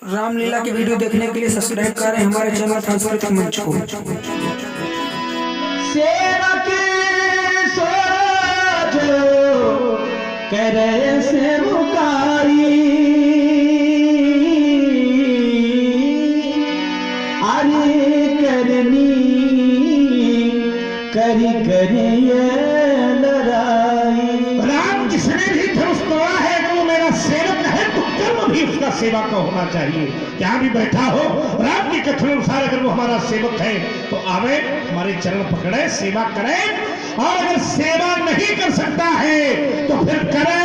रामलीला की वीडियो देखने के लिए सब्सक्राइब करें हमारे चैनल सांस्कृतिक मंच को। सेवक सोजो करे सेवकारी अरे करनी करी करे लड़ाई। राम जिसने भी धनुष तोड़ा है वो मेरा सेवक है तो कर्म भी उसका सेवा का होना चाहिए। जहाँ भी बैठा हो राम की कथन अनुसार अगर वो हमारा सेवक है तो आवे हमारे चरण पकड़े सेवा करे, और अगर सेवा नहीं कर सकता है तो फिर करे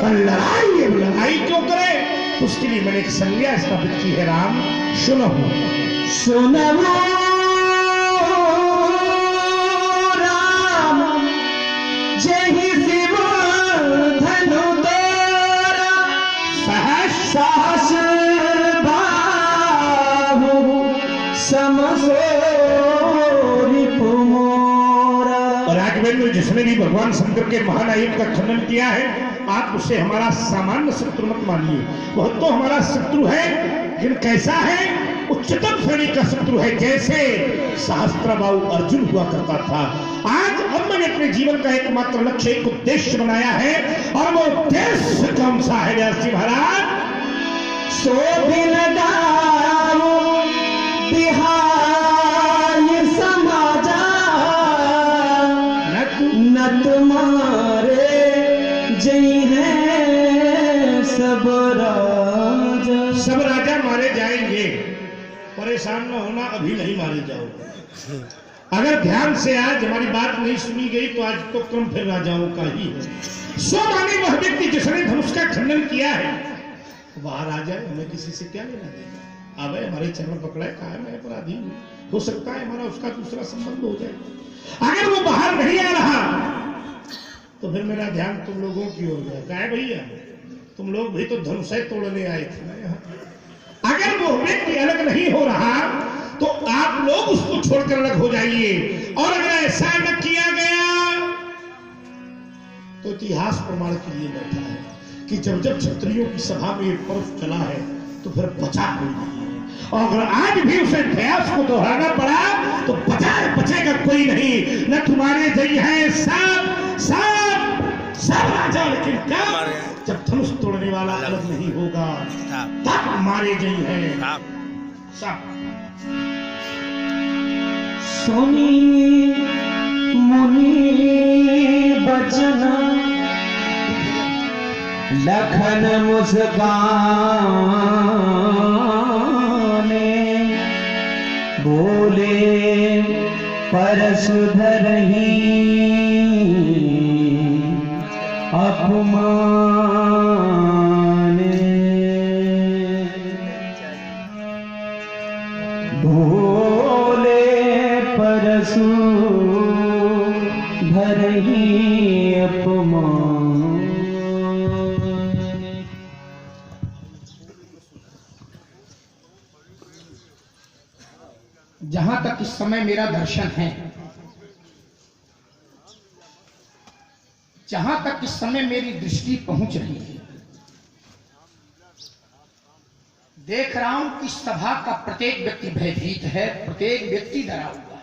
पर लड़ाई। लड़ाई क्यों करे तो उसके लिए मैंने एक संज्ञा स्थापित की है। राम सुनो सुनो राम जय शिव धनु तोरा सहस बाहु समसो रिपुमोरा। राघवेंद्र जिसने भी भगवान शंकर के महानायक का खंडन किया है आप उसे हमारा सामान्य शत्रु मत मानिए। वह तो हमारा शत्रु है लेकिन कैसा है, उच्चतम श्रेणी का शत्रु है। जैसे सहस्त्रबाहु अर्जुन हुआ करता था, आज अब मैंने अपने जीवन का एकमात्र लक्ष्य एक उद्देश्य बनाया है, और वो उद्देश्य कौन सा है व्यास जी महाराज? सो दिन दारू बिहार समाजा न तुम्हारे जय है सब राजा। सब राजा मारे जाएंगे, परेशान न होना, अभी नहीं मारे जाओ। अगर ध्यान से आज हमारी बात नहीं सुनी गई तो आज तो क्रम फिर राजाओं का ही है। सो माने वह व्यक्ति जिसने धनुष का खंडन किया है बाहर आ जाए, हमें किसी से क्या लेना देना। अब हमारे चरण पकड़ा है, कहा मैं अपराधी हूं, हो सकता है हमारा उसका दूसरा संबंध हो जाए। अगर वो बाहर नहीं आ रहा तो फिर मेरा ध्यान तुम लोगों की ओर गया। कहा भैया तुम लोग भी तो धनुष तोड़ने आए थे ना यहाँ। अगर वो व्यक्ति अलग नहीं हो रहा तो आप लोग उसको छोड़कर अलग हो जाइए, और अगर ऐसा न किया गया तो इतिहास प्रमाण के लिए बैठा है कि जब जब क्षत्रियों की सभा में एक पर्व चला है तो फिर बचा कोई नहीं है, और अगर आज भी उसे इतिहास को दोहराना पड़ा तो बचेगा कोई नहीं। न तुम्हारे जय है सब सब राजा, लेकिन कब जब धनुष तोड़ने वाला अलग नहीं होगा तब मारे जय है सब। सुनी मुनि बचन लखन मुस्काने बोले परशुधर ही अपमाने। बोले परशु धर ही अपमान। जहां तक इस समय मेरा दर्शन है, जहां तक इस समय मेरी दृष्टि पहुंच रही है, देख रहा हूं कि सभा का प्रत्येक व्यक्ति भयभीत है, प्रत्येक व्यक्ति डरा हुआ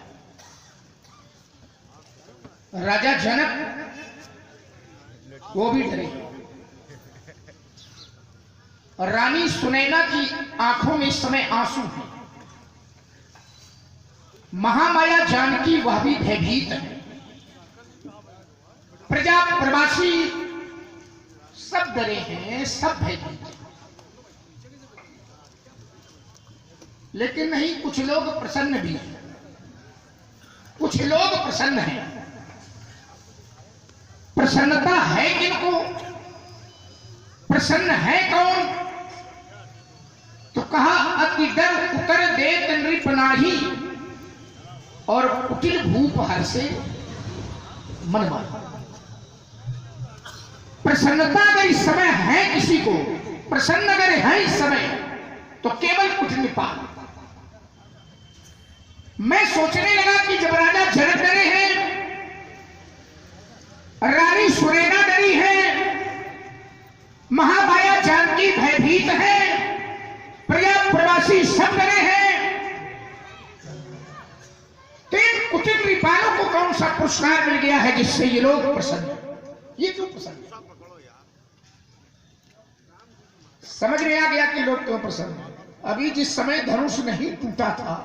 है। राजा जनक वो भी डरे, और रानी सुनैना की आंखों में इस समय आंसू हैं। महामाया जानकी वह भी भयभीत है। प्रजा प्रवासी सब डरे हैं, सब भयभीत हैं। लेकिन नहीं, कुछ लोग प्रसन्न भी हैं, कुछ लोग प्रसन्न हैं। प्रसन्नता है किनको? प्रसन्न है कौन? तो कहा अति डर उतर देत नृप नाही, और कुटिल भूप हर से मन मार। प्रसन्नता अगर इस समय है किसी को, प्रसन्न अगर है इस समय तो केवल कुटिल निपात। मैं सोचने लगा कि जब राजा जनक डरे हैं, रानी सुनैना डरी है, महामाया जानकी भयभीत है, सन्यासी सब डरे हैं, तो इन कुटिल रिपालों को कौन सा पुरस्कार मिल गया है जिससे ये लोग प्रसन्न हैं? ये क्यों प्रसन्न है? समझ में आ गया कि लोग क्यों प्रसन्न हैं? अभी जिस समय धनुष नहीं टूटा था,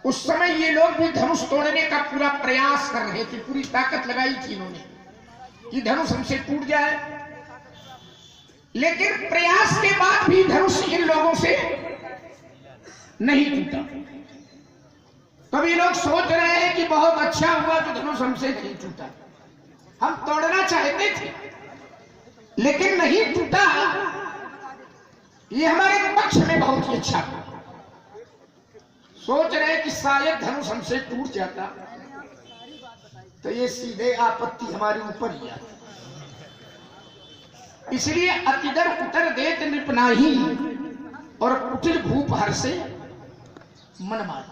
उस समय ये लोग भी धनुष तोड़ने का पूरा प्रयास कर रहे थे, पूरी ताकत लगाई थी इन्होंने कि धनुष हमसे टूट जाए, लेकिन प्रयास के बाद भी धनुष इन लोगों से नहीं टूटा। कभी लोग सोच रहे हैं कि बहुत अच्छा हुआ जो धनुष हमसे नहीं टूटा, हम तोड़ना चाहते थे लेकिन नहीं टूटा, ये हमारे पक्ष में बहुत ही अच्छा हुआ। सोच रहे कि शायद धनुष हमसे टूट जाता तो ये सीधे आपत्ति हमारे ऊपर ही आती। इसलिए अतिदर उतर देत नृपनाही और कुटिल भूप हर से मन मार।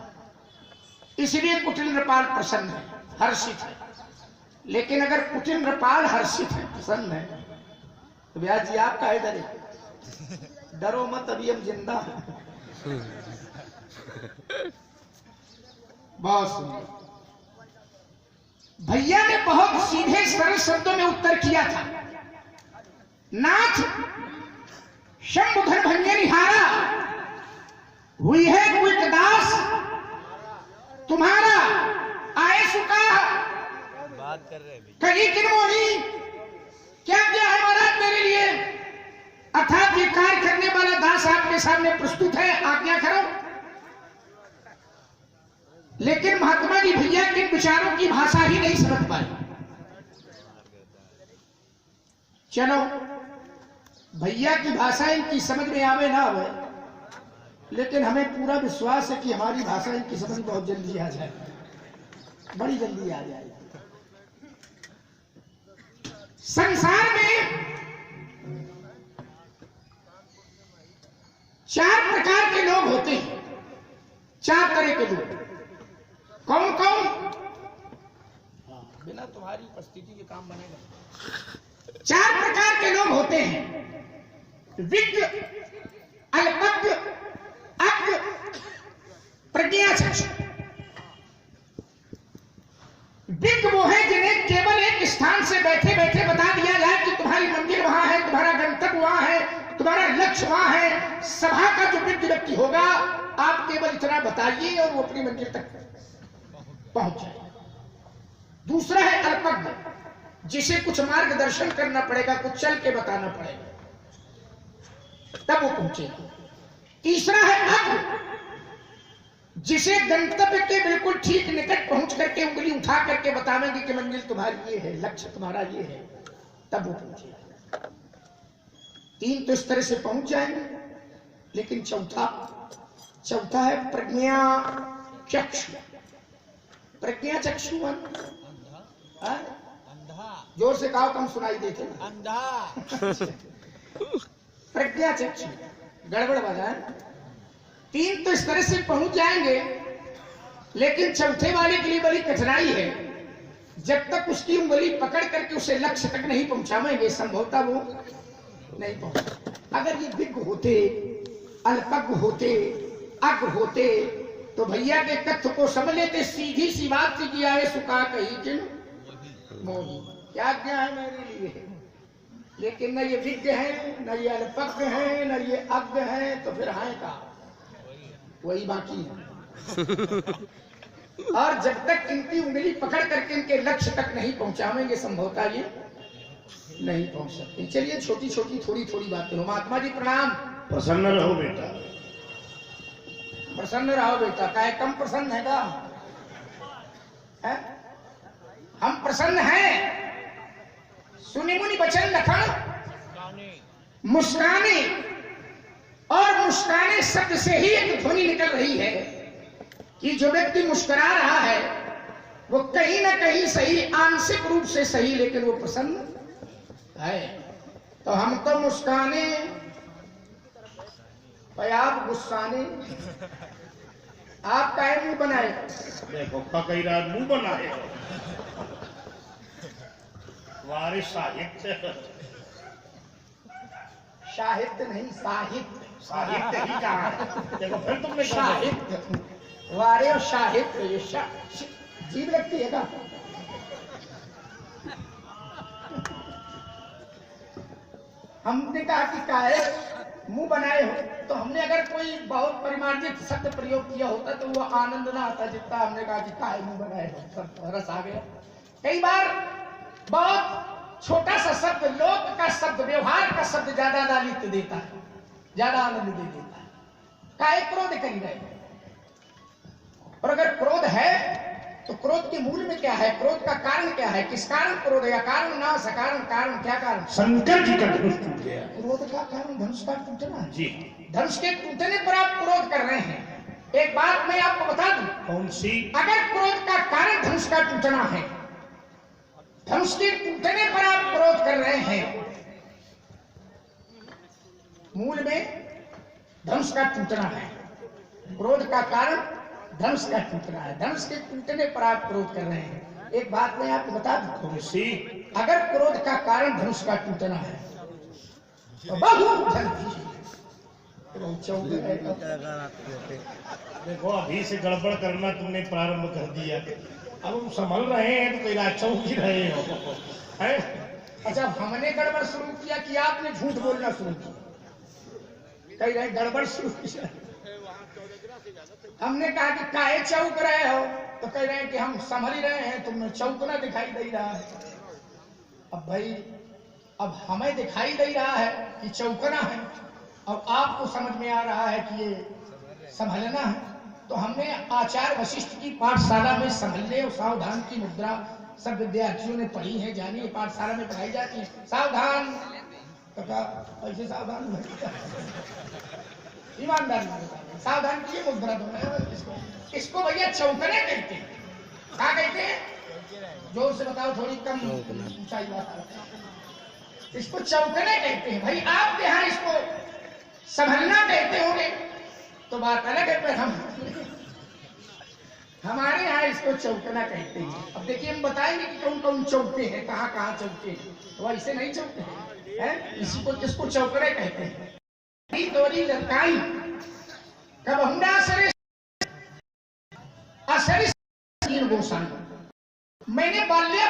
इसलिए कुटिल नृपाल प्रसन्न है, हर्षित है। लेकिन अगर कुटिल नृपाल हर्षित है, प्रसन्न है, तो ब्याज जी आप काहे डरे? डरो मत, अभी हम जिंदा हैं। बहुत सुंदर। भैया ने बहुत सीधे सरल शब्दों में उत्तर किया था। नाथ शंभुधर भंजन हारा हुई है कोई दास तुम्हारा आए सुका बात कर रहे कहीं किन्होंने क्या किया है महाराज मेरे लिए? अर्थात ये कार्य करने वाला दास आपके सामने प्रस्तुत है, आज्ञा करो। लेकिन महात्मा जी भैया के विचारों की भाषा ही नहीं समझ पाए। चलो भैया की भाषा इनकी समझ में आवे ना आवे, लेकिन हमें पूरा विश्वास है कि हमारी भाषा इनकी समझ में बहुत जल्दी आ जाए, बड़ी जल्दी आ जाए। संसार में 4 प्रकार के लोग होते हैं, 4 तरह के लोग। कौन कौन? बिना तुम्हारी उपस्थिति के काम बनेगा। 4 प्रकार के लोग होते हैं, विज्ञ, अल्पज्ञ, अज्ञ, प्रज्ञाचक्षु। विज्ञ वो है जिन्हें केवल एक स्थान से बैठे बैठे बता दिया जाए कि तुम्हारी मंजिल वहां है, तुम्हारा गंतव्य वहां है, तुम्हारा लक्ष्य वहां है। सभा का जो विज्ञ व्यक्ति होगा, आप केवल इतना बताइए और वो अपनी मंजिल तक पहुंच जाए। दूसरा है अल्पज्ञ, जिसे कुछ मार्गदर्शन करना पड़ेगा, कुछ चल के बताना पड़ेगा, तब वो पहुंचेगा। तीसरा है अज्ञ, जिसे गंतव्य के बिल्कुल ठीक निकट पहुंच करके उंगली उठा करके बतावेंगे कि मंजिल तुम्हारी ये है, लक्ष्य तुम्हारा ये है, तब वो पहुंचेगा। 3 तो इस तरह से पहुंच जाएंगे। लेकिन चौथा है प्रज्ञा चक्षु। प्रज्ञा चक्षु जोर से कहो, कम सुनाई देते ना। अंधा। प्रज्ञा चक्षु गड़बड़ बजा। 3 तो इस तरह से पहुंच जाएंगे, लेकिन चौथे वाले के लिए बड़ी कठिनाई है। जब तक उसकी उंगली पकड़ करके उसे लक्ष्य तक नहीं पहुंचावेंगे, संभवतः वो नहीं पहुंच। अगर ये विज्ञ होते, अल्पज्ञ होते, अज्ञ होते, तो भैया के कथ्य को समझ लेते। सीधी सी बात थी कि आए सुखा कही किन मोही, क्या आज्ञा है मेरे लिए। लेकिन न ये विज्ञ है, न ये अल्पज्ञ है, न ये अज्ञ है, तो फिर है का वही बाकी है। और जब तक इनकी उंगली पकड़ करके इनके लक्ष्य तक नहीं पहुंचावेंगे, संभवतः ये नहीं पहुंच सकते। चलिए छोटी छोटी थोड़ी थोड़ी बातें हो। महात्मा जी प्रणाम। प्रसन्न रहो बेटा, प्रसन्न रहो बेटा। काहे कम प्रसन्न है का? है? हम प्रसन्न हैं। सुनी मुनि बचन लखन मुस्काने, और मुस्काने शब्द से ही एक ध्वनि निकल रही है कि जो व्यक्ति मुस्कुरा रहा है वो कहीं ना कहीं सही, आंशिक रूप से सही, लेकिन वो प्रसन्न है। तो हम तो मुस्काने, आप गुस्साने। आप काहे मुंह बनाए? देखो कई रात मुंह बनाए। वारिस साहित्य, साहित्य नहीं, साहित्य। साहित्य ही कहा है। देखो फिर तुमने क्या बोला? साहित्य वारे और साहित्य ये जीव लगती है का? हमने कहा कि काहे मुंह बनाए हो, तो हमने अगर कोई बहुत परिमार्जित शब्द प्रयोग किया होता तो वो आनंद ना आता जितना हमने कहा कि काहे मुंह बनाए हो, सब रस आ गया। कई बार बहुत छोटा सा शब्द, लोक का शब्द, व्यवहार का शब्द ज्यादा लालित्य देता है, ज्यादा आनंद दे देता है। काहे क्रोध कर रहे, और अगर क्रोध है तो क्रोध के मूल में क्या है, क्रोध का कारण क्या है, किस कारण क्रोध है, कारण ना सकारण, कारण क्या कारण? शंकर जी का धनुष टूट गया। क्रोध का कारण धनुष का टूटना है जी। धनुष के टूटने पर आप क्रोध कर रहे हैं। एक बात मैं आपको बता दूं, कौन सी? अगर क्रोध का कारण धनुष का टूटना है, धनुष के टूटने पर आप क्रोध कर रहे हैं, मूल में धनुष का टूटना है, क्रोध का कारण धनुष का टूटना है, धनुष के टूटने पर आप क्रोध कर रहे हैं। एक बात मैं आपको बता दूं, कौन सी? अगर क्रोध का कारण धनुष का टूटना है तो बहुत जल्दी देखो अभी से गड़बड़ करना तुमने प्रारंभ कर दिया। अब हम संभल रहे हैं तो कहीं चौक ही रहे हो है? अच्छा, हमने गड़बड़ शुरू किया कि आपने झूठ बोलना शुरू किया? कह रहे गड़बड़ शुरू किया। हमने कहा कि काहे चौक रहे हो, तो कह रहे हैं कि हम संभल ही रहे हैं, तुम्हें चौकना दिखाई दे रहा है। अब भाई, अब हमें दिखाई दे रहा है कि चौकना है, अब आपको समझ में आ रहा है कि ये संभलना है। तो हमने आचार्य वशिष्ठ की पाठशाला में संभलने और सावधान की मुद्रा सब विद्यार्थियों ने पढ़ी है, जानिए पाठशाला में पढ़ाई जाती है। सावधान, ऐसे सावधान ईमानदार सावधान की मुद्रा दो है। इसको भैया चौकने कहते हैं। क्या कहते हैं? जोर से बताओ, थोड़ी कम ऊंचाई बात। इसको चौकने कहते हैं। भाई आप यहाँ इसको संभलना कहते होंगे तो बात अलग है, पर हमारे यहाँ इसको चौकना कहते हैं। अब देखिए हम बताएंगे कि कौन कौन चौके हैं, कहाँ कहाँ चौके हैं। तो ऐसे नहीं चौके हैं, इसी को इसको चौकने कहते हैं। तोरी लड़काई कब हुंडा मैंने बाल्या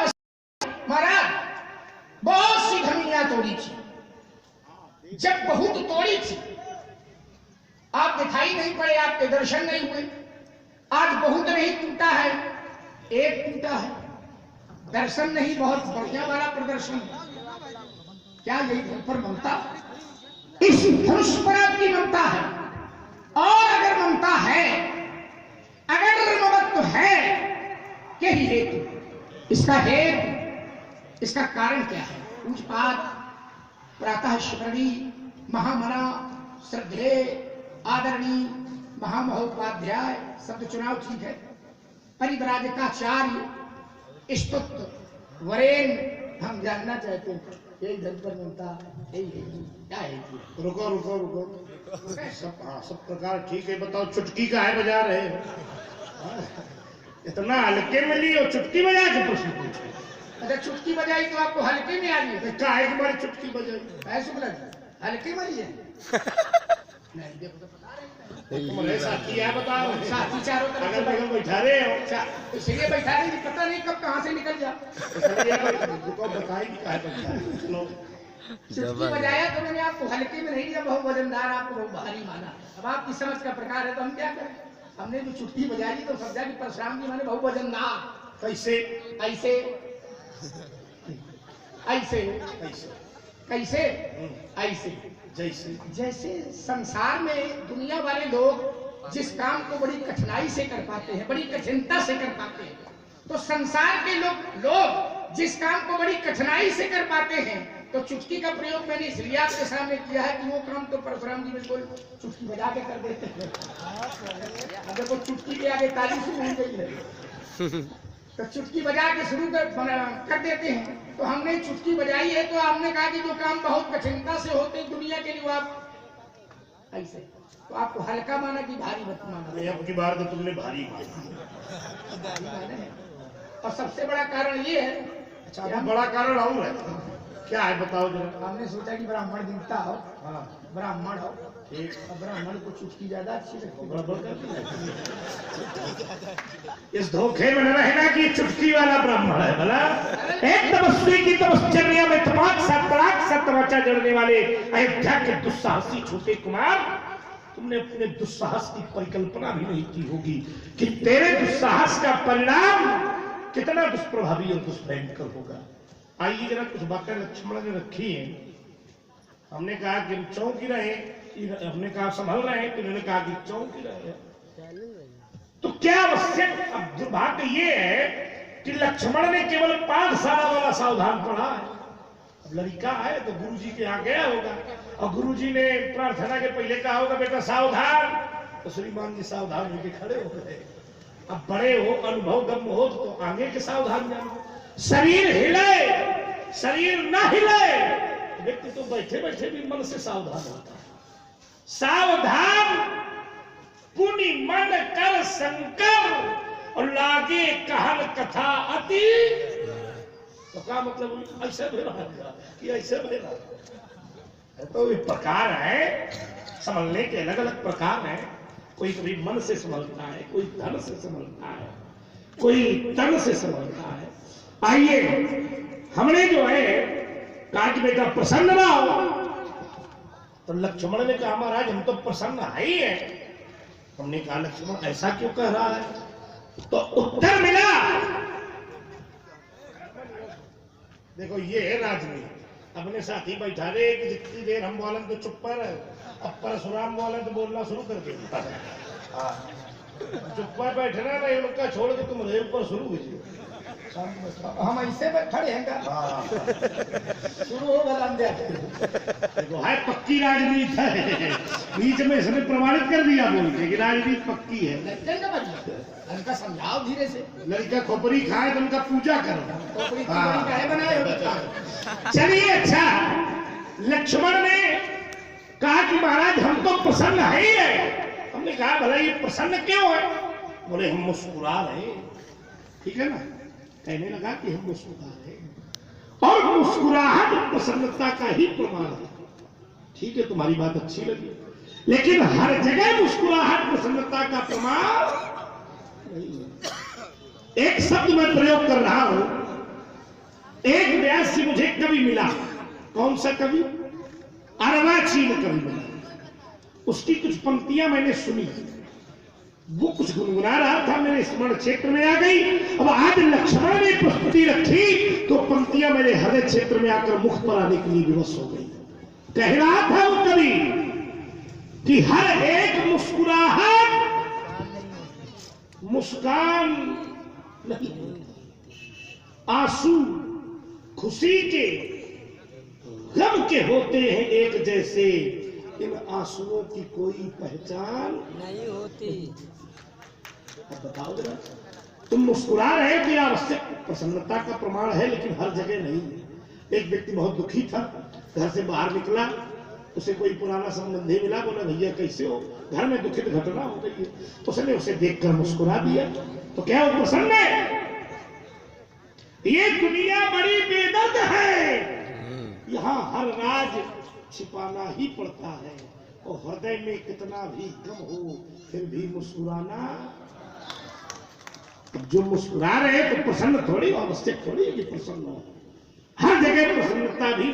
महाराज बहुत सी धमिया तोड़ी थी, जब बहुत तोड़ी थी आप दिखाई नहीं पड़े, आपके दर्शन नहीं हुए। आज बहुत नहीं टूटा है, एक टूटा है, दर्शन नहीं, बहुत बढ़िया वाला प्रदर्शन। क्या यही घर पर ममता, इस धनुष पर आपकी ममता है? और अगर ममता है, अगर ममत्व है, यही हेतु, इसका हेतु, इसका कारण क्या है? पूजपात, प्रातः स्मरणी, महामना, श्रद्धे, आदरणीय, महामहोपाध्याय, शब्द चुनाव ठीक है, परिव्राजकाचार्य, स्तुत्व, वरेण, हम जानना चाहते हैं यही धन पर मिलता, यही हेतु क्या है? रुको रुको रुको, सब प्रकार ठीक है। बताओ चुटकी का है बजा रहे हो? इतना हल्के में ली और चुटकी बजा के प्रश्न पूछे। अच्छा, चुटकी बजाई तो आपको हल्के में आ गई? क्या है तुम्हारी चुटकी बजाई? ऐसे बोला हल्के में है? नहीं, देखो तो बता रहे हैं। तुम्हारे साथी है, बता रहे साथी चारों तरफ से बैठा रहे हो। अच्छा, इसलिए बैठा रहे, पता नहीं कब कहाँ से निकल जा। चुटकी बजाया तो मैंने आपको हल्के में नहीं दिया, बहुत वजनदार, आपको बहुत भारी माना। अब आपकी समझ का प्रकार है तो हम क्या करें? हमने जो चुटकी बजाई तो समझा कि परशुराम जी माने बहुत वजनदार। कैसे? ऐसे ऐसे कैसे ऐसे जैसे जैसे संसार में दुनिया वाले लोग जिस काम को बड़ी कठिनाई से कर पाते हैं, बड़ी कठिनता से कर पाते हैं, तो संसार के लोग जिस काम को बड़ी कठिनाई से कर पाते हैं, तो चुटकी का प्रयोग मैंने इसलिए आपके सामने किया है कि वो काम तो परशुराम जी बिल्कुल चुटकी बजा के कर देते हैं। अगर वो चुटकी के आगे ताली शुरू हो गई है तो चुटकी बजा के शुरू कर देते हैं। तो हमने चुटकी बजाई है तो हमने कहा कि जो काम बहुत कठिनता से होते दुनिया के लिए आप ऐसे, तो आपको हल्का माना कि भारी मत माना? अब की बार तो तुमने भारी माना है। और सबसे बड़ा कारण ये है, अच्छा बड़ा कारण और है क्या है बताओ जरा। हमने सोचा कि ब्राह्मण दिखता हो, हाँ ब्राह्मण हो, ठीक। और ब्राह्मण को चुटकी ज्यादा अच्छी लगती है। गड़बड़ कर दी। इस धोखे में न रहना कि चुटकी वाला ब्राह्मण है भला। एक तपस्वी की तपश्चर्या में तमाक सा तमाचा जड़ने वाले अयोध्या के दुस्साहसी छोटे कुमार, तुमने अपने दुस्साहस की परिकल्पना भी नहीं की होगी कि तेरे दुस्साहस का परिणाम कितना दुष्प्रभावी और दुष्भयंकर होगा। आइए जरा कुछ बातें लक्ष्मण ने रखी हैं। हमने कहा कि हम चौंकी रहे, हमने कहा संभल रहे हैं, तो उन्होंने कहा कि चौंकी रहे। तो क्या आवश्यक, अब दुर्भाग्य ये है कि लक्ष्मण ने केवल पाठशाला वाला सावधान पढ़ा है। अब लड़का है तो गुरुजी के यहाँ गया होगा और गुरुजी ने प्रार्थना के पहले कहा होगा बेटा सावधान, तो श्रीमान जी सावधान होकर खड़े हो गए। अब बड़े हो, अनुभव गम हो तो आगे के सावधान जानो। शरीर हिले, शरीर ना हिले, व्यक्ति तो बैठे बैठे भी मन से सावधान होता है। सावधान पुनि मन कर संकर और लागे कहल कथा अति। तो क्या मतलब ऐसे भेड़ा कि ऐसे भेड़ा? तो ये प्रकार है, संभलने के अलग अलग प्रकार है। कोई कभी मन से संभलता है, कोई धन से संभलता है, कोई तन से संभलता है। आइए, हमने जो है कहा कि बेटा प्रसन्न ना हो, तो लक्ष्मण ने कहा महाराज हम तो प्रसन्न है ही है। हमने कहा लक्ष्मण ऐसा क्यों कह रहा है? तो उत्तर मिला, देखो ये है राजनीति। अपने साथी बैठा रहे कि जितनी देर हम बोलें तो चुप पर, अब परशुराम बोले तो बोलना शुरू कर देता है। चुप पर बैठना नहीं, उनका छोड़ के तुम रेल पर शुरू कीजिए। हम ऐसे में खड़े हैं क्या? शुरू हो गया। देखो है पक्की राजनीति है, बीच में इसने प्रमाणित कर दिया बोल के कि राजनीति पक्की है। उनका समझाओ धीरे से। लड़का खोपड़ी खाए तो उनका पूजा करो। खोपड़ी काहे बनाए हो? चलिए अच्छा, लक्ष्मण ने कहा कि महाराज हम तो प्रसन्न है ही है। हमने कहा भला ये प्रसन्न क्यों है? बोले हम मुस्कुरा रहे। ठीक है ना, कहने लगा कि हम मुस्कुरा रहे और मुस्कुराहट प्रसन्नता का ही प्रमाण है। ठीक है, तुम्हारी बात अच्छी लगी, लेकिन हर जगह मुस्कुराहट प्रसन्नता का प्रमाण नहीं है। एक शब्द मैं प्रयोग कर रहा हूं। एक व्यास से मुझे कवि मिला। कौन सा कवि? अर्वाचीन कवि मिला। उसकी कुछ पंक्तियां मैंने सुनी, वो कुछ गुनगुना रहा था, मेरे स्मरण क्षेत्र में आ गई। अब आज लक्ष्मण ने प्रस्तुति रखी तो पंक्तियां मेरे हृदय क्षेत्र में आकर मुख पर आने के लिए विवश हो गई। कह रहा था वो कवि कि हर एक मुस्कुराहट मुस्कान नहीं, आंसू खुशी के गम के होते हैं एक जैसे, इन आंसुओं की कोई पहचान नहीं होती। अब बताओ जरा, तुम मुस्कुरा रहे थे, आवश्यक प्रसन्नता का प्रमाण है, लेकिन हर जगह नहीं है। एक व्यक्ति बहुत दुखी था, घर से बाहर निकला, उसे कोई पुराना संबंधी मिला, बोला भैया कैसे हो, घर में दुखित घटना हो गई है। उसने उसे देखकर मुस्कुरा दिया, तो क्या वो प्रसन्न है? ये दुनिया बड़ी बेदर्द है, यहाँ हर राज छिपाना ही पड़ता है, और हृदय में कितना भी गम हो फिर भी मुस्कुराना। जो मुस्कुरा रहे तो प्रसन्न थोड़ी, आवश्यक थोड़ी है कि प्रसन्न हो। हर जगह प्रसन्नता भी,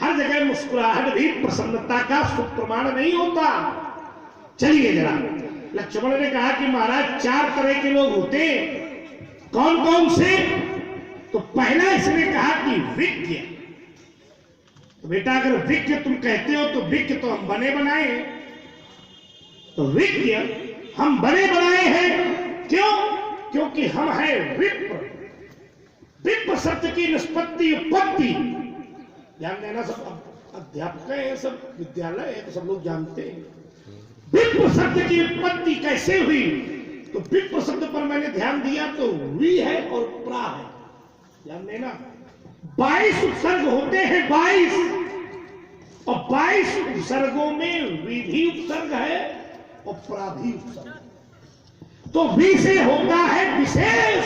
हर जगह मुस्कुराहट भी प्रसन्नता का सुप्रमाण नहीं होता। चलिए जरा, लक्ष्मण ने कहा कि महाराज 4 तरह के लोग होते हैं। कौन कौन से? तो पहला इसने कहा कि विज्ञ। तो बेटा अगर विज्ञ तुम कहते हो तो विज्ञ तो हम बने बनाए हैं। तो विज्ञ हम बने बनाए हैं, क्यों? क्योंकि हम हैं विप्र। विप्र शब्द की निष्पत्ति उत्पत्ति ध्यान देना, सब अध्यापक है, सब विद्यालय है, तो सब लोग जानते हैं। विप्र शब्द की उत्पत्ति कैसे हुई? तो विप्र शब्द पर मैंने ध्यान दिया तो वी है और प्रा है, ध्यान देना। 22 उपसर्ग होते हैं, 22, और 22 उपसर्गों में विधि उपसर्ग है और प्राधि उपसर्ग। तो वी से होता है विशेष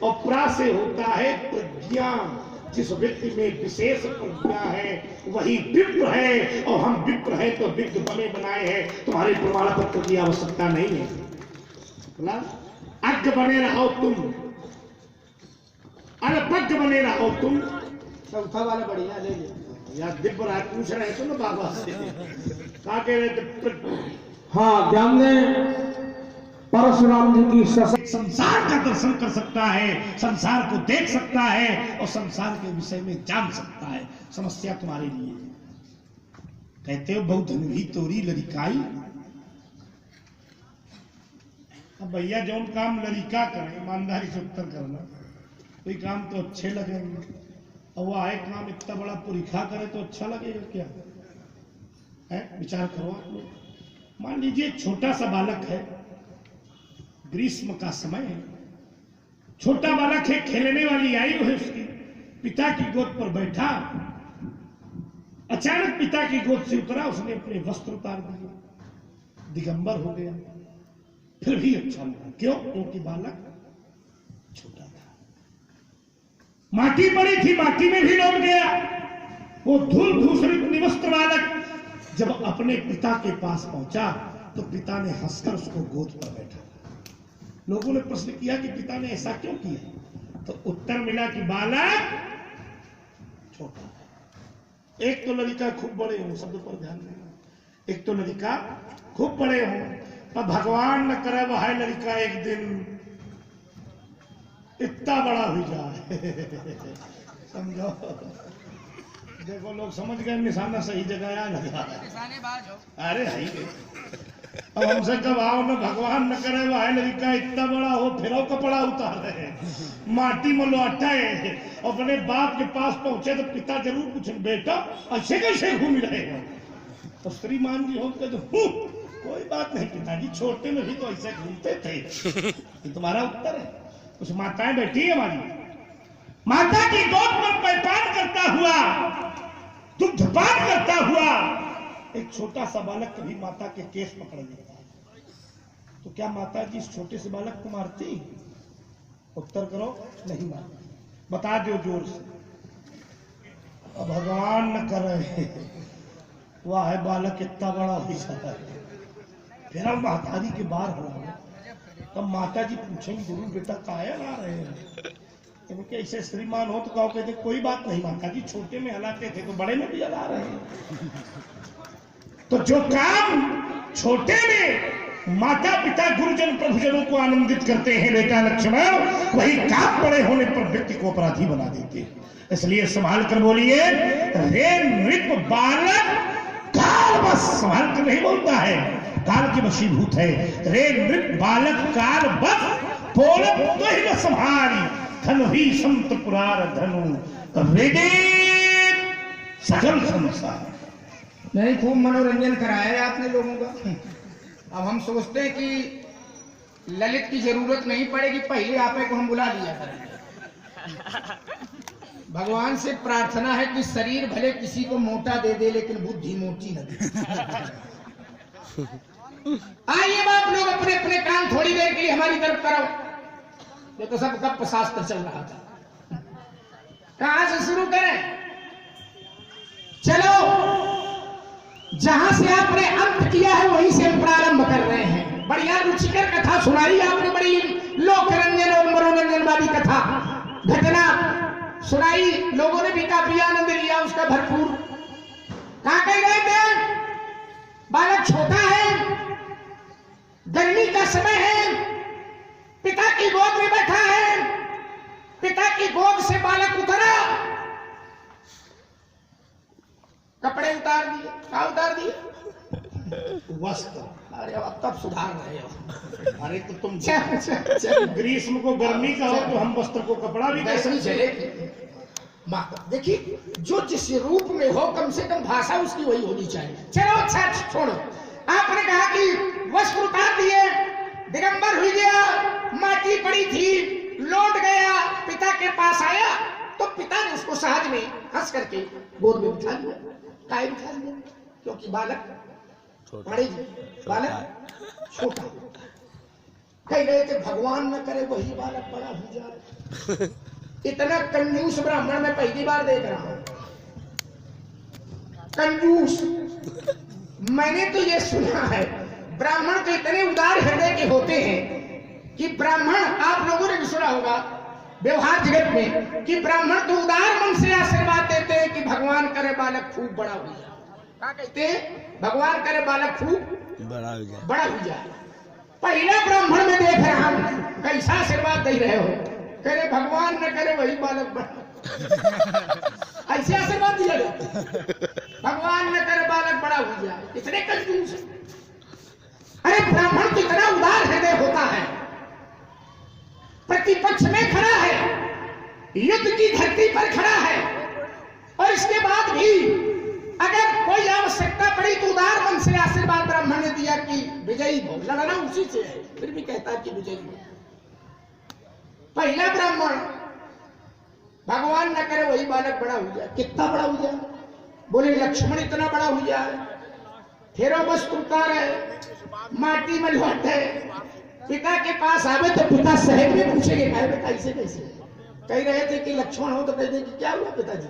और प्रा से होता है प्रज्ञान। जिस व्यक्ति में विशेष प्रज्ञा है वही विप्र है, और हम विप्र है तो विज्ञ बने बनाए हैं, तुम्हारे प्रमाण पत्र की आवश्यकता नहीं है। बोला अज्ञ बने रहो तुम, अल्पज्ञ बने रहो तुम। चौथा वाला बढ़िया ले ले यार दिव्य राय पूछ रहे थे ना बाबा से, कहा कह रहे थे। हाँ ध्यान दें, परशुराम जी की संसार का दर्शन कर सकता है, संसार को देख सकता है और संसार के विषय में जान सकता है। समस्या तुम्हारे लिए कहते हो बहुत धनवी तोरी लड़िकाई। अब भैया जो काम लड़िका करें ईमानदारी से उत्तर करना, कोई काम तो अच्छे लगेंगे, और वो आए काम इतना बड़ा पुरिखा करे तो अच्छा लगेगा क्या है? विचार करो आप लोग। मान लीजिए छोटा सा बालक है, ग्रीष्म का समय है, छोटा बालक है, खेलने वाली आयु है उसकी, पिता की गोद पर बैठा, अचानक पिता की गोद से उतरा, उसने अपने वस्त्र उतार दिए, दिगंबर हो गया, फिर भी अच्छा लगा। क्यों? क्योंकि बालक छोटा था। माटी पड़ी थी, माटी में भी लौट गया। वो धूल धूसरित निवस्त्र बालक जब अपने पिता के पास पहुंचा तो पिता ने हंसकर उसको गोद पर बैठा। लोगों ने प्रश्न किया कि पिता ने ऐसा क्यों किया, तो उत्तर मिला कि बालक छोटा है। एक तो लड़का खूब बड़े हो, शब्द पर ध्यान देना, एक तो लड़का खूब बड़े हो, और भगवान न करे वह लड़का एक दिन इतना बड़ा हो जाए। समझो, देखो लोग समझ गए निशाना सही जगह आ लगा। अरे है अब हमसे कब आओ न भगवान न करे वह लड़का इतना बड़ा हो, फिर कपड़ा उतार रहे, माटी में लौटा है, अपने बाप के पास पहुंचे तो पिता जरूर पूछे बेटा ऐसे कैसे घूम रहे हो, तो श्रीमान जी हो तो कोई बात नहीं पिताजी, छोटे में भी तो ऐसे घूमते थे। ये तुम्हारा उत्तर है। कुछ माताएं बैठी है हमारी, माता की गोद में पैपान करता हुआ, दुग्धपान करता हुआ एक छोटा सा बालक कभी माता के केस पकड़ लेता है, तो क्या माता जी इस छोटे से बालक को मारती? उत्तर करो, नहीं मारती। बता दो जोर से। अब भगवान न करे वह है बालक इतना बड़ा हो जाता है, फिर हम महतारी के बाहर हो रहे, तब माता जी पूछेंगे जरूर बेटा काहे ला रहे हैं? इनके ऐसे श्रीमान हो तो कहो कहते कोई बात नहीं माता जी, छोटे में हलाते थे तो बड़े में भी हला रहे हैं। तो जो काम छोटे में माता पिता गुरुजन प्रभुजनों को आनंदित करते हैं बेटा लक्ष्मण, वही काम बड़े होने पर व्यक्ति को अपराधी बना देते हैं। इसलिए संभाल कर बोलिए, रे नृप बालक काल बस, संभाल कर नहीं बोलता है, काल के वशीभूत है। रे नृप बालक काल बस, बोलत तो ही न संभारी, धनु ही संत पुरार धनु रेडे सजल संसार। नहीं, खूब मनोरंजन कराया है आपने लोगों का। अब हम सोचते हैं कि ललित की जरूरत नहीं पड़ेगी, पहले आपे को हम बुला लिया करेंगे। भगवान से प्रार्थना है कि शरीर भले किसी को मोटा दे दे लेकिन बुद्धि मोटी न दे। आइए आप लोग अपने अपने काम थोड़ी देर के लिए हमारी तरफ करो। ये तो सब गप शास्त्र चल रहा था, कहां से शुरू करें? चलो, जहां से आपने अंत किया है वहीं से हम प्रारंभ कर रहे हैं। बढ़िया रुचिकर कथा सुनाई आपने, बड़ी लोकरंजन और मनोरंजन वाली कथा घटना सुनाई, लोगों ने भी काफी आनंद लिया उसका भरपूर। कहां कह गए थे? बालक छोटा है, गर्मी का समय है, पिता की गोद में बैठा है, पिता की गोद से बालक उतरा, कपड़े उतार दिए। क्या उतार दिए? वस्त्र। अरे अब तब सुधार रहे हो। अरे तो तुम ग्रीष्म को गर्मी का हो तो हम वस्त्र को कपड़ा भी वैसे चलेगी। देखिए, जो जिस रूप में हो कम से कम भाषा उसकी वही होनी चाहिए। चलो अच्छा छोड़ो, आपने कहा कि वस्त्र उतार दिए, दिगंबर हुई गया, माटी पड़ी थी, लौट गया, पिता के पास आया तो पिता ने उसको सहज में हंस करके गोद में बिठा लिया। काहे बिठा लिया? क्योंकि बालक बड़े, बालक छोटा। कह रहे थे भगवान न करे वही बालक बड़ा हो जाए। इतना कंजूस ब्राह्मण मैं पहली बार देख रहा हूं। कंजूस, मैंने तो ये सुना है ब्राह्मण तो इतने उदार हृदय के होते हैं कि ब्राह्मण, आप लोगों ने भी सुना होगा व्यवहार जगत में कि ब्राह्मण तो उदार मन से आशीर्वाद देते हैं कि भगवान करे बालक खूब बड़ा हो जाए। क्या कहते हैं? भगवान करे बालक खूब बड़ा हो जाए। पहला ब्राह्मण में देख रहा हूं, कैसा आशीर्वाद दे रहे हो? करे भगवान न करे वही बालक बड़ा। ऐसे आशीर्वाद दिया जाता, भगवान न करे बालक बड़ा हो जाए। इतने कंजूस। अरे ब्राह्मण तो इतना उदार हृदय होता है, प्रतिपक्ष में खड़ा है, युद्ध की धरती पर खड़ा है, और इसके बाद भी अगर कोई आवश्यकता पड़ी तो उदार मन से आशीर्वाद ब्राह्मण ने दिया कि विजयी हो। लड़ना उसी से है, फिर भी कहता है कि विजयी हो। पहला ब्राह्मण, भगवान न करे वही बालक बड़ा हो जाए। कितना बड़ा हो जाए? बोले लक्ष्मण इतना बड़ा हो जाए। फिर वस्त्र उतारे, माटी में लौटे, पिता के पास आवे तो पिता सहज में पूछेंगे बेटा ऐसे कैसे? कह रहे थे कि लक्ष्मण हो तो कहते कि क्या हुआ पिताजी?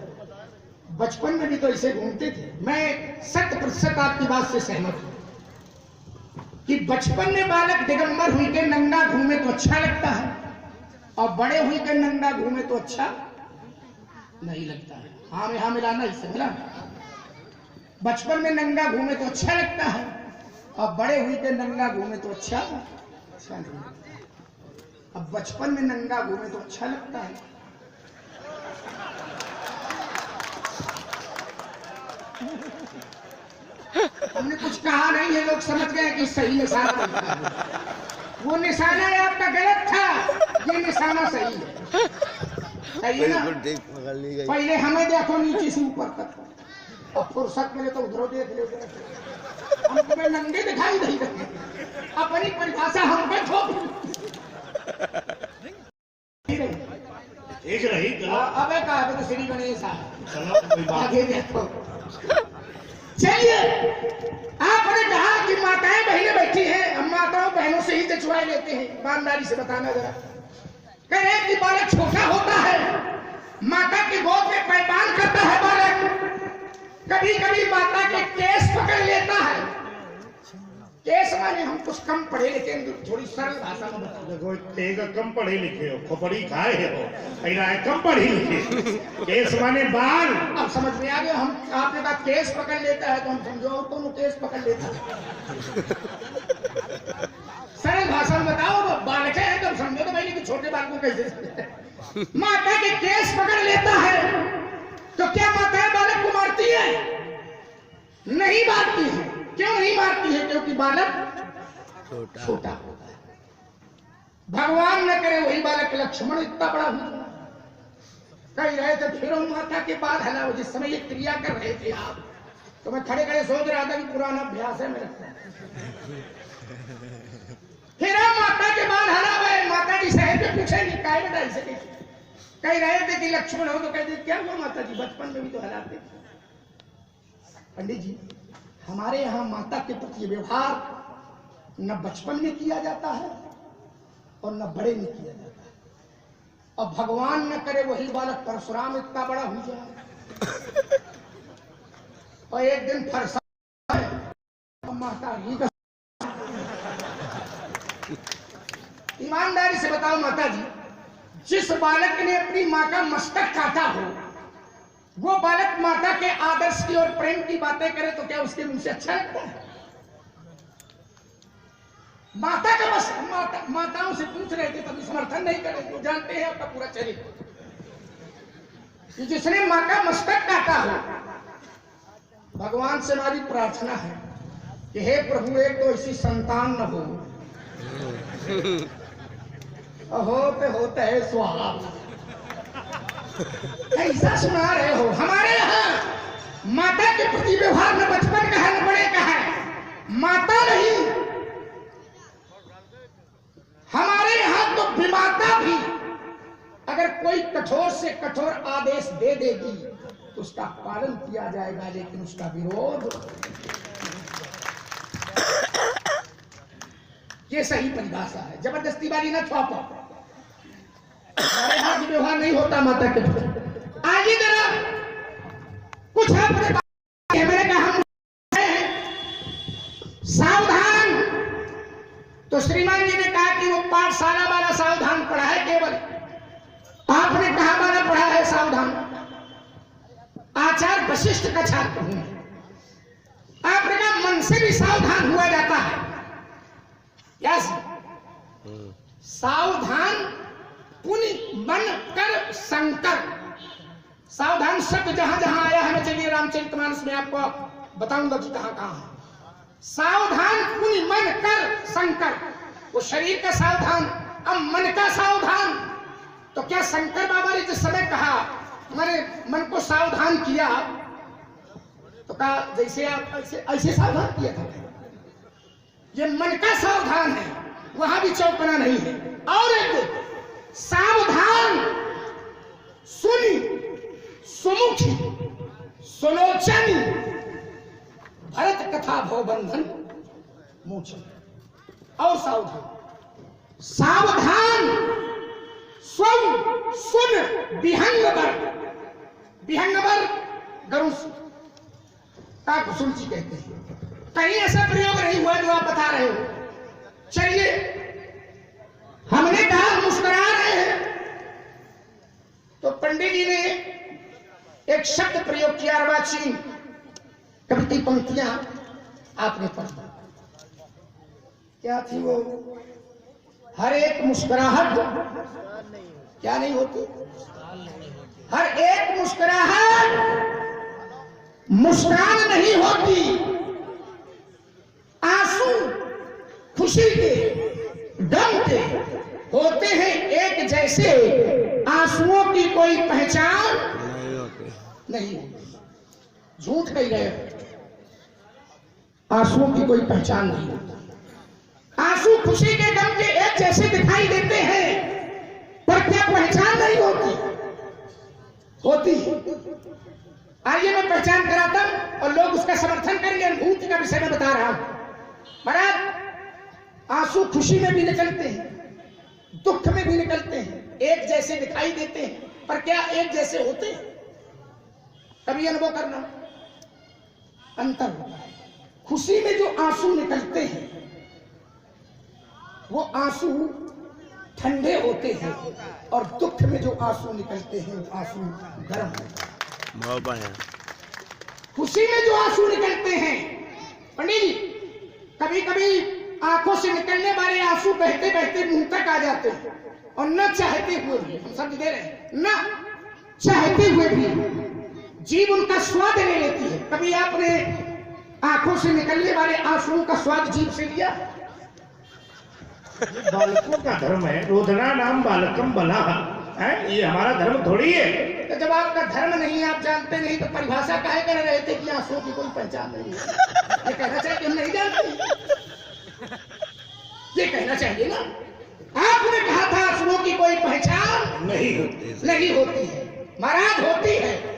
बचपन में भी तो ऐसे घूमते थे। मैं 100% आपकी बात से सहमत हूं कि बचपन में बालक दिगंबर हुई के नंगा घूमे तो अच्छा लगता है, और बड़े हुई के नंगा घूमे तो अच्छा नहीं लगता है। हाँ में हाँ मिलाना, इससे मिला। बचपन में नंगा घूमे तो अच्छा लगता है, और बड़े हुई के नंगा घूमे तो अच्छा नहीं लगता है। अब बचपन में नंगा घूमे तो अच्छा लगता है, हमने कुछ कहा नहीं है, लोग समझ गए कि सही निशाना है। वो निशाना आपका गलत था, ये निशाना सही है। सही है ना? पहले हमें देखो नीचे से ऊपर तक, और फुर्सत मिले तो उधर देख ले। हम तुम्हें नंगे दिखाई नहीं देते, अपनी परिभाषा हम पे थोप एक रही। अबे कहा तो श्री गणेश आगे देखो। चलिए, आपने कहा कि माताएं बहनें बैठी हैं, हम माताओं बहनों से ही तो चुराए लेते हैं। ईमानदारी से बताना जरा। कह रहे कि बालक छोटा होता है, माता की गोद में पैपान करता है बालक, कभी कभी माता के केस पकड़ लेता है। केस माने हम कुछ कम पढ़े लिखे, थोड़ी सरल भाषा में बता। देखो एक कम पढ़े लिखे हो, खोपड़ी खाए हो, कम पढ़े लिखे। केस माने बाल। अब समझ में आ गया। हम आपने कहा केस पकड़ लेता है तो हम समझो तो केस पकड़ लेता है। सरल भाषा में बताओ, बालक है तो समझो तो भाई कि छोटे बाल को कैसे? माता के केस पकड़ लेता है तो क्या माता बालक को मारती है? नहीं मारती है। क्यों नहीं मारती है? क्योंकि बालक छोटा होता है। भगवान न करे वही बालक लक्ष्मण इतना बड़ा हुआ। कह रहे थे फिर माता के बाद हलाओ, जिस समय ये क्रिया कर रहे थे आप, तो मैं खड़े खड़े सोच रहा था कि पुराना अभ्यास है मेरा। फिर माता के बाद हलावे, माता जी सहज में पूछेगी काय बेटा ऐसे कैसे? कह रहे थे कि लक्ष्मण हो तो कहते क्या हुआ माता जी? बचपन में भी तो हलाते थे। पंडित जी, हमारे यहाँ माता के प्रति व्यवहार न बचपन में किया जाता है और न बड़े में किया जाता है। और भगवान न करे वही बालक परशुराम इतना बड़ा हो जाए, और एक दिन फरसा माता जी का। ईमानदारी से बताओ माता जी, जिस बालक ने अपनी माँ का मस्तक काटा हो, वो बालक माता के आदर्श की और प्रेम की बातें करे तो क्या उसके मुंह से अच्छा लगता है? माता का बस माताओं से पूछ रहे थे तभी समर्थन नहीं करे, वो जानते हैं आपका पूरा चरित्र। जिसने माँ का मस्तक काटा हो, भगवान से हमारी प्रार्थना है कि हे प्रभु एक तो ऐसी संतान न हो, होते है स्वाहा। ऐसा सुना रहे हो। हमारे यहाँ माता के प्रति व्यवहार न बचपन का है न बड़े का है। माता नहीं, हमारे यहाँ तो विमाता भी अगर कोई कठोर से कठोर आदेश दे देगी तो उसका पालन किया जाएगा, लेकिन उसका विरोध। ये सही परिभाषा है। जबरदस्ती वाली ना छापो। हमारे यहाँ व्यवहार नहीं होता माता के प्रति। आगे जरा कुछ आपने मैंने कहा हम सावधान, तो श्रीमान जी ने कहा कि वो पाठशाला वाला सावधान पढ़ा है केवल, आपने कहा वाला पढ़ा है सावधान। आचार्य वशिष्ठ का छात्र हूं, आपने कहा मन से भी सावधान हुआ जाता है। यस, सावधान पुनि बन कर संकर। सावधान शब्द जहां जहां आया है, मैं चलिए रामचरितमानस में आपको बताऊंगा कि कहां कहां है। सावधान पुनि मन कर संकर, वो शरीर का सावधान, अब मन का सावधान। तो क्या शंकर बाबा ने जिस समय कहा मैंने मन को सावधान किया, तो कहा जैसे आप ऐसे सावधान किया था, ये मन का सावधान है, वहां भी चौकना नहीं है। और एक सावधान सुनी सुमुखी सुलोचनी भरत कथा भव बंधन मोचन। और सावधान सावधान स्व सुन विहंगवर, विहंगवर गरुड़ का घुसुल जी कहते हैं। कहीं ऐसा प्रयोग नहीं हुआ जो आप बता रहे हो। चलिए, हमने कहा मुस्कुरा रहे हैं, तो पंडित जी ने एक शब्द प्रयोग किया, अर्वाचीन कविता पंक्तियां आपने पढ़ी। क्या थी वो? हर एक मुस्कुराहट क्या नहीं होती, हर एक मुस्कुराहट मुस्कान नहीं होती। आंसू खुशी के गम के होते हैं एक जैसे, आंसुओं की कोई पहचान नहीं होती। झूठ कह रहे हो, आंसुओं की कोई पहचान नहीं होती। आंसू खुशी के गम के एक जैसे दिखाई देते हैं, पर क्या पहचान नहीं होती? होती है। आइए मैं पहचान कराता हूं और लोग उसका समर्थन करेंगे। अनुभूति का विषय में बता रहा हूं। महाराज, आंसू खुशी में भी निकलते हैं, दुख में भी निकलते हैं, एक जैसे दिखाई देते हैं, पर क्या एक जैसे होते हैं? कभी अनुभव करना, अंतर होता है। खुशी में जो आंसू निकलते हैं वो आंसू ठंडे होते हैं, और दुख में जो आंसू निकलते हैं वो आंसू गर्म होते हैं। खुशी में जो आंसू निकलते हैं पंडित जी, कभी कभी आंखों से निकलने वाले आंसू बहते बहते मुंह तक आ जाते हैं, और न चाहते हुए भी, हम समझ दे रहे हैं, न चाहते हुए भी जीव उनका स्वाद ले लेती है। कभी आपने आंखों से निकलने वाले आंसुओं का स्वाद जीभ से लिया? बालकों का धर्म है, रोदना नाम बालकम बना है, ये हमारा धर्म थोड़ी है। तो जब आपका धर्म नहीं है, आप जानते नहीं, तो परिभाषा काहे कर रहे थे कि आंसुओं की कोई पहचान नहीं है? ये कहना चाहिए कि हम नहीं जानते, ये कहना चाहिए ना। आपने कहा था आंसुओं की कोई पहचान नहीं होती है। महाराज, होती है।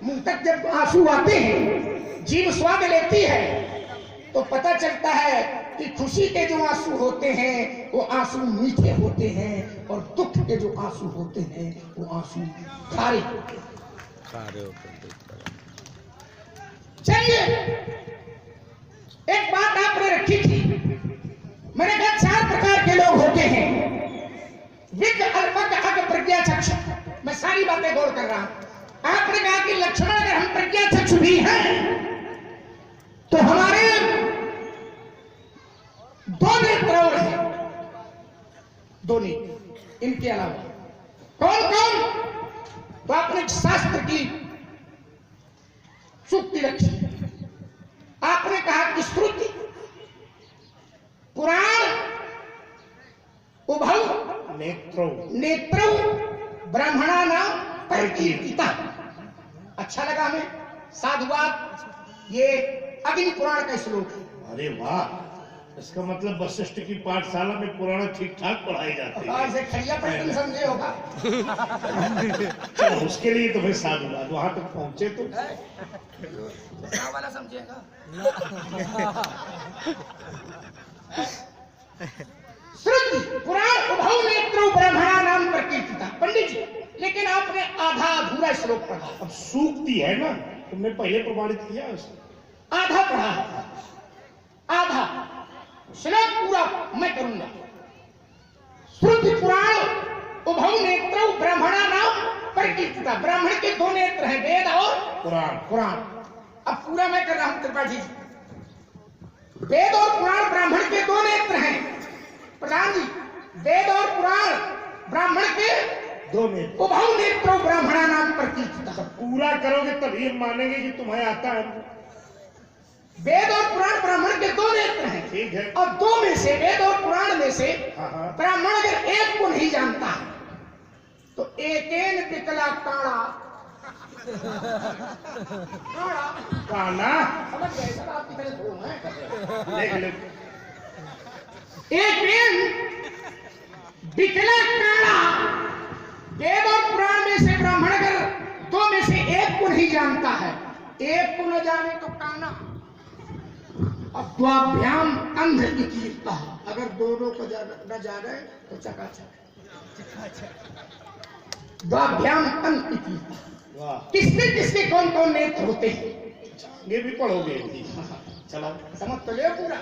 मुंह तक जब आंसू आते हैं, जीभ स्वाद लेती है, तो पता चलता है कि खुशी के जो आंसू होते हैं वो आंसू मीठे होते हैं, और दुख के जो आंसू होते हैं वो आंसू खारे होते हैं। चलिए, एक बात आपने रखी थी, मैंने कहा 4 प्रकार के लोग होते हैं, विज्ञ, अल्पज्ञ, अज्ञ, प्रज्ञा चक्षु। मैं सारी बातें गौर कर रहा हूं। आपने कहा कि लक्ष्मण, अगर हम प्रज्ञा चक्षु भी हैं तो हमारे 2 नेत्र और हैं, 2 नेत्र। इनके अलावा कौन कौन? तो आपने शास्त्र की सूक्ति रखी। आपने कहा कि श्रुति, पुराण, उभौ नेत्रौ ब्राह्मणा नाम परिकीर्तिता। अच्छा लगा हमें, साधुवाद। ये अग्नि पुराण का श्लोक है। अरे वाह, इसका मतलब वशिष्ठ की पाठशाला में पुराण ठीक ठाक पढ़ाई जाती है। खड़िया पट्टी समझे होगा। तो उसके लिए तो भाई साधुवाद, वहां तक पहुंचे तो वाला समझेगा। श्रुति, पुराण, उभौ नेत्रौ ब्राह्मणा नाम प्रकीर्तिता। आपने आधा अधूरा श्लोक पढ़ा। अब सूक्ति है ना, तुमने पहले प्रमाणित किया उसे। आधा पढ़ा है, आधा श्लोक पूरा मैं करूंगा। श्रुति पुराण उभौ नेत्रौ ब्राह्मणा नाम परिकीर्तिता। ब्राह्मण के दो नेत्र हैं, वेद और पुराण। पुराण। अब पूरा मैं कर रहा हूं त्रिपाठी जी। वेद और पुराण ब्राह्मण के दो नेत्र हैं प्रधान जी। वेद और पुराण ब्राह्मण के दो नेत्र। उभौ नेत्रो ब्राह्मणा नाम परिकीर्तिता। पूरा करोगे तभी हम मानेंगे कि तुम्हें आता है। वेद और पुराण ब्राह्मण के दो नेत्र हैं, ठीक है। और दो में से, वेद और पुराण में से हाँ। ब्राह्मण अगर एक को नहीं जानता है तो एकेन विकला काणा। काना समझ गए सर, आप कितने धो हैं। देख ले। एकेन विकला काणा। वेद और पुराण में से ब्राह्मण अगर दो में से एक को नहीं जानता है, एक को न जाने तो काना। अब द्वाभ्याम अंध इकीर्ता। अगर दोनों को न जाने तो चकाचक। द्वाभ्याम अंध इकीर्ता। वाह, किसके किसके कौन कौन नेत्र होते हैं ये भी पढ़ोगे। चलो समझ तो ले पूरा।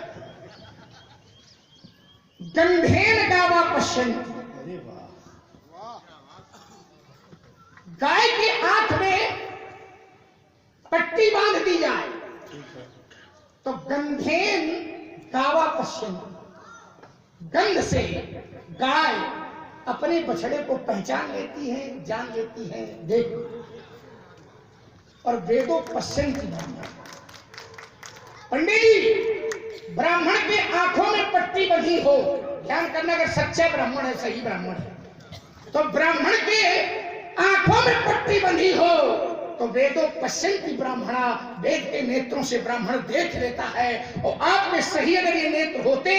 गंधेन गावा पश्चिम। अरे वाह, गाय की आंख में पट्टी बांध दी जाए तो गंधेन गावा पश्चिम। गंध से गाय अपने बछड़े को पहचान लेती है, जान लेती है, देख। और वेदों पश्चिम की भावना। पंडित जी, ब्राह्मण के आंखों में पट्टी बंधी हो, ध्यान करना, अगर सच्चा ब्राह्मण है, सही ब्राह्मण है, तो ब्राह्मण के आंखों में पट्टी बंधी हो तो वेदों पश्चिम ब्राह्मणा। वेद के नेत्रों से ब्राह्मण देख लेता है। और आप में सही अगर ये नेत्र होते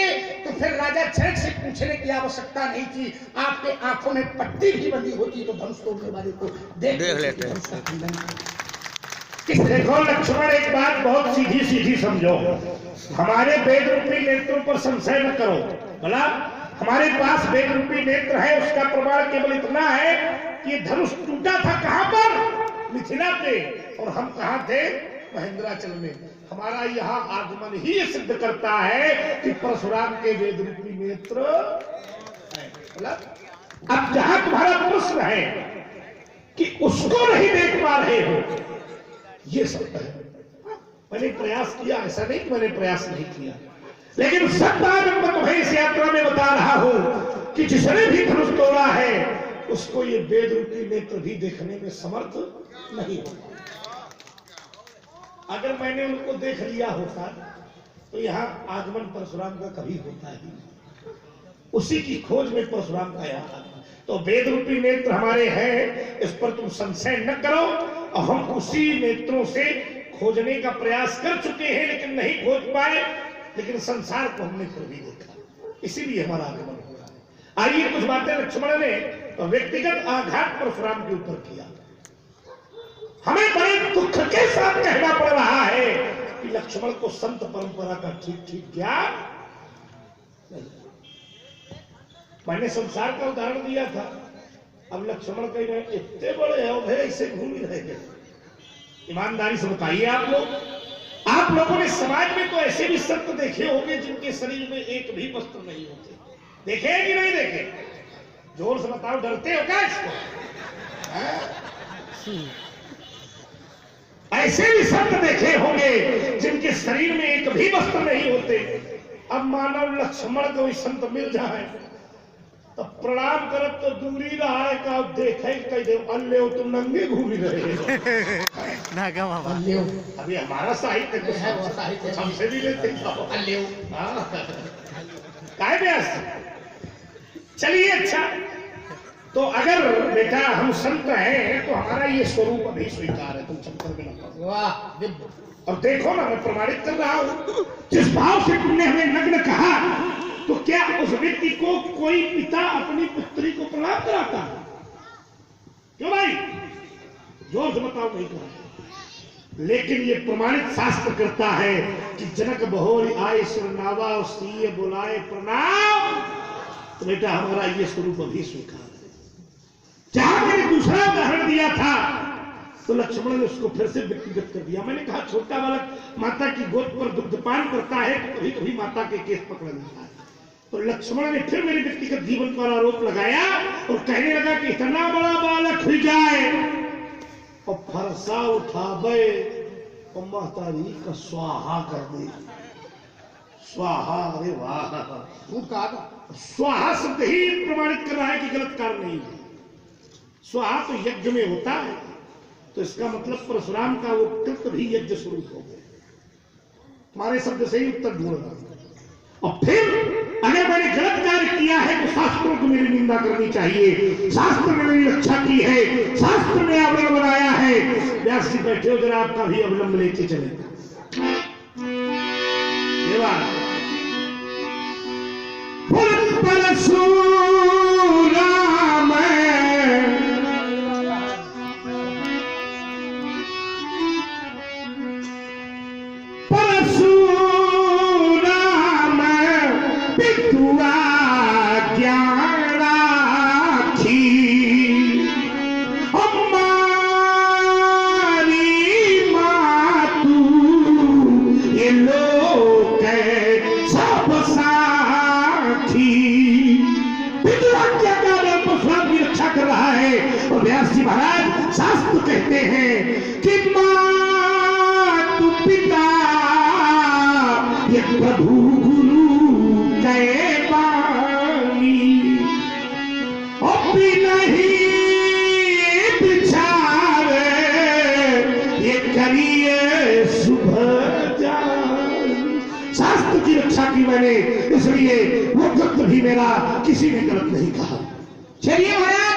तो फिर राजा जनक से पूछने की आवश्यकता नहीं थी। आपके आंखों में पट्टी भी बंधी होती तो धनुष तोड़ने वाले को देख लेते। देखो लक्ष्मण, एक बात बहुत सीधी सीधी समझो। हमारे वेद रूपी नेत्रों पर संशय न करो। भला हमारे पास वेद रूपी नेत्र है, उसका प्रमाण केवल इतना है कि धनुष टूटा था कहां पर? मिथिला पे। और हम कहां थे? महेंद्राचल में। हमारा यहाँ आगमन ही सिद्ध करता है कि परशुराम के वेद रूपी नेत्र है। अब जहां तुम्हारा प्रश्न है कि उसको नहीं देख पा रहे हो, ये सत्य है। मैंने प्रयास किया, ऐसा नहीं कि मैंने प्रयास नहीं किया, लेकिन सत्य आज मैं तुम्हें इस यात्रा में बता रहा हूं कि जिसने भी धनुष तोड़ा है उसको ये वेद रूपी नेत्र भी देखने में समर्थ नहीं होता। अगर मैंने उनको देख लिया होता तो यहाँ आगमन परशुराम का कभी होता ही नहीं। उसी की खोज में परशुराम का यहाँ आगमन। तो वेद रूपी नेत्र हमारे हैं, इस पर तुम संशय न करो। और हम उसी नेत्रों से खोजने का प्रयास कर चुके हैं, लेकिन नहीं खोज पाए। लेकिन संसार को हमने फिर भी देखा, इसीलिए हमारा आगमन हो रहा है। आइए कुछ बातें लक्ष्मण ने तो व्यक्तिगत आघात परशुराम के ऊपर किया। हमें बड़े दुख के साथ कहना पड़ रहा है कि लक्ष्मण को संत परंपरा का ठीक ठीक ज्ञान नहीं। मैंने संसार का उदाहरण दिया था। अब लक्ष्मण कह रहे इतने बड़े अवधे ऐसे घूम ही रहे। ईमानदारी से बताइए, आप लोगों ने समाज में तो ऐसे भी संत देखे होंगे जिनके शरीर में एक भी वस्त्र नहीं होते। देखे कि नहीं देखे? जोर से बताओ, डरते हो क्या इसको? ऐसे भी संत देखे होंगे जिनके शरीर में एक भी वस्त्र नहीं होते। अब मानव लक्ष्मण को ही संत मिल जाए तो प्रणाम करब तो दूरी रहा है का देखे कह दे अल्ले हो तुम नंगे घूम रहे हो। अभी हमारा साहित्य कुछ है, वो साहित्य हमसे भी लेते काय व्यास। चलिए अच्छा, तो अगर बेटा हम संत हैं तो हमारा ये स्वरूप अभी स्वीकार है, तुम चक्कर में न पड़ो। वाह, और देखो ना मैं प्रमाणित कर रहा हूं। जिस भाव से तुमने हमें नग्न कहा तो क्या उस व्यक्ति को कोई पिता अपनी पुत्री को प्रणाम कराता? क्यों भाई? जोर से बताओ, नहीं कराता। लेकिन ये प्रमाणित शास्त्र करता है कि जनक बहोरी आए सुरनावा और सीए बुलाए प्रणाम। तो बेटा हमारा ये स्वरूप अभी स्वीकार है। जहां मैंने दूसरा उदाहरण दिया था तो लक्ष्मण ने उसको फिर से व्यक्तिगत कर दिया। मैंने कहा छोटा बालक माता की गोद पर दुग्धपान करता है तो कभी कभी माता के केस पकड़ लेता है। तो लक्ष्मण ने फिर मेरे व्यक्तिगत जीवन पर आरोप लगाया और कहने लगा कि इतना बड़ा बालक हुई जाए और फरसा उठावे और महतारी का स्वाहा कर दे। स्वाहा, अरे वाह, खूब कहा। स्वाहा शब्द ही प्रमाणित कर रहा है कि गलत कार्य नहीं है। स्वाहा तो यज्ञ में होता है, तो इसका मतलब परशुराम का वो कृत भी यज्ञ स्वरूप हो गए। तुम्हारे शब्द से ही उत्तर ढूंढ रहा। और फिर अगर मैंने गलत कार्य किया है तो शास्त्रों को मेरी निंदा करनी चाहिए। शास्त्र ने मेरी रक्षा की है, शास्त्र ने अवलंब बनाया है। व्यास जी बैठे हो, जरा आपका भी अवलंब लेके चलेगा। ये बात परशुराम पितुआ ज्ञान राखी हमारी मातू ये लोग सब साथी। पितुआ क्या परशुराम की रक्षा कर रहा है। और व्यास जी महाराज शास्त्र कहते हैं कि मातु पिता ये प्रभु गुरु गए बानी और भी नहीं बिचारे ये करिए सुबह जान। शास्त्र की रक्षा की मैंने, इसलिए वो गलत भी मेरा किसी ने गलत नहीं कहा। चलिए महाराज